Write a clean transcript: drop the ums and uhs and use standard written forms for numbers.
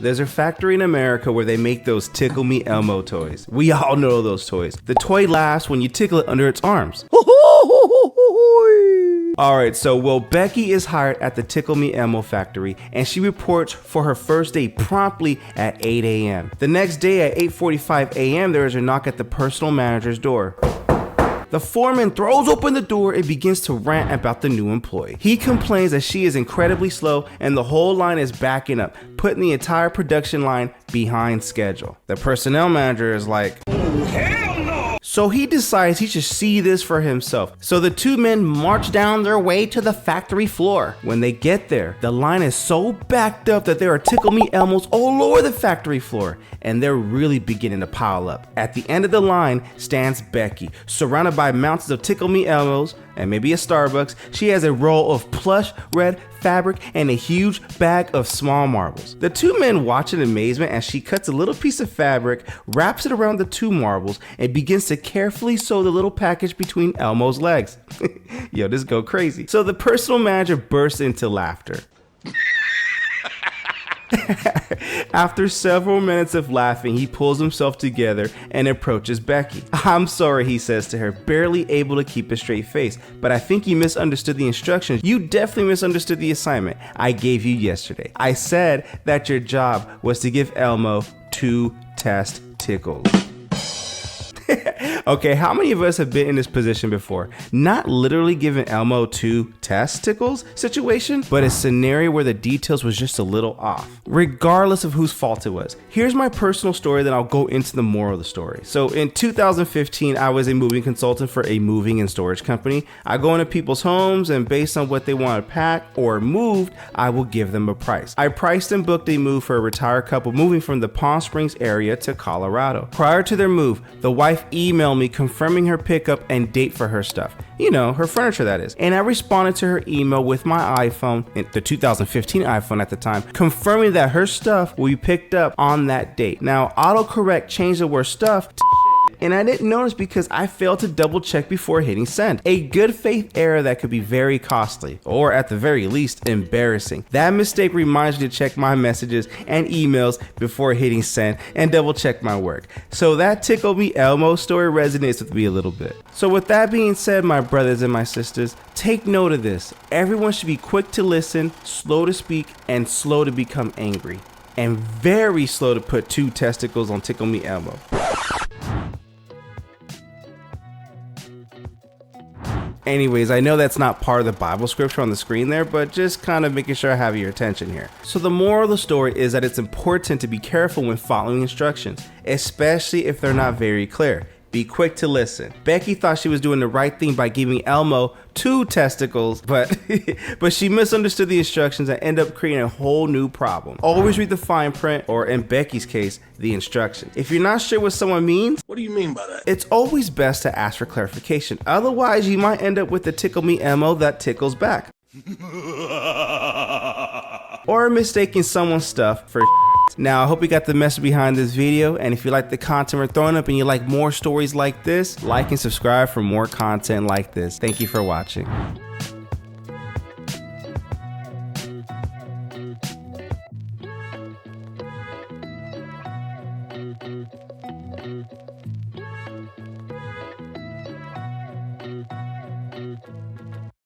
There's a factory in America where they make those Tickle Me Elmo toys. We all know those toys. The toy laughs when you tickle it under its arms. Alright, so well, Becky is hired at the Tickle Me Elmo factory and she reports for her first day promptly at 8 a.m. The next day at 8:45 a.m. there is a knock at the personal manager's door. The foreman throws open the door and begins to rant about the new employee. He complains that she is incredibly slow and the whole line is backing up, putting the entire production line behind schedule. The personnel manager is like, "Oh, hell no!" So he decides he should see this for himself. So the two men march down their way to the factory floor. When they get there, the line is so backed up that there are Tickle Me Elmos all over the factory floor, and they're really beginning to pile up. At the end of the line stands Becky, surrounded by mountains of Tickle Me Elmos and maybe a Starbucks. She has a roll of plush red fabric and a huge bag of small marbles. The two men watch in amazement as she cuts a little piece of fabric, wraps it around the two marbles, and begins to carefully sew the little package between Elmo's legs. Yo, this go crazy. So the personal manager bursts into laughter. After several minutes of laughing, he pulls himself together and approaches Becky. "I'm sorry," he says to her, barely able to keep a straight face, "but I think you misunderstood the instructions. You definitely misunderstood the assignment I gave you yesterday. I said that your job was to give Elmo 2 test tickles." Okay, how many of us have been in this position before? Not literally giving Elmo 2 testicles situation, but a scenario where the details was just a little off. Regardless of whose fault it was. Here's my personal story, then I'll go into the moral of the story. So in 2015, I was a moving consultant for a moving and storage company. I go into people's homes and based on what they want to pack or moved, I will give them a price. I priced and booked a move for a retired couple moving from the Palm Springs area to Colorado. Prior to their move, the wife emailed me confirming her pickup and date for her stuff. You know, her furniture that is. And I responded to her email with my iPhone, the 2015 iPhone at the time, confirming that her stuff will be picked up on that date. Now, autocorrect changed the word stuff to and I didn't notice because I failed to double check before hitting send. A good faith error that could be very costly, or at the very least, embarrassing. That mistake reminds me to check my messages and emails before hitting send and double check my work. So that Tickle Me Elmo story resonates with me a little bit. So with that being said, my brothers and my sisters, take note of this. Everyone should be quick to listen, slow to speak, and slow to become angry. And very slow to put 2 testicles on Tickle Me Elmo. Anyways, I know that's not part of the Bible scripture on the screen there, but just kind of making sure I have your attention here. So the moral of the story is that it's important to be careful when following instructions, especially if they're not very clear. Be quick to listen. Becky thought she was doing the right thing by giving Elmo 2 testicles, but she misunderstood the instructions and ended up creating a whole new problem. Always read the fine print, or in Becky's case, the instructions. If you're not sure what someone means, what do you mean by that? It's always best to ask for clarification. Otherwise, you might end up with the Tickle Me Elmo that tickles back. Or mistaking someone's stuff for Now, I hope you got the message behind this video, and if you like the content we're throwing up and you like more stories like this, like and subscribe for more content like this. Thank you for watching.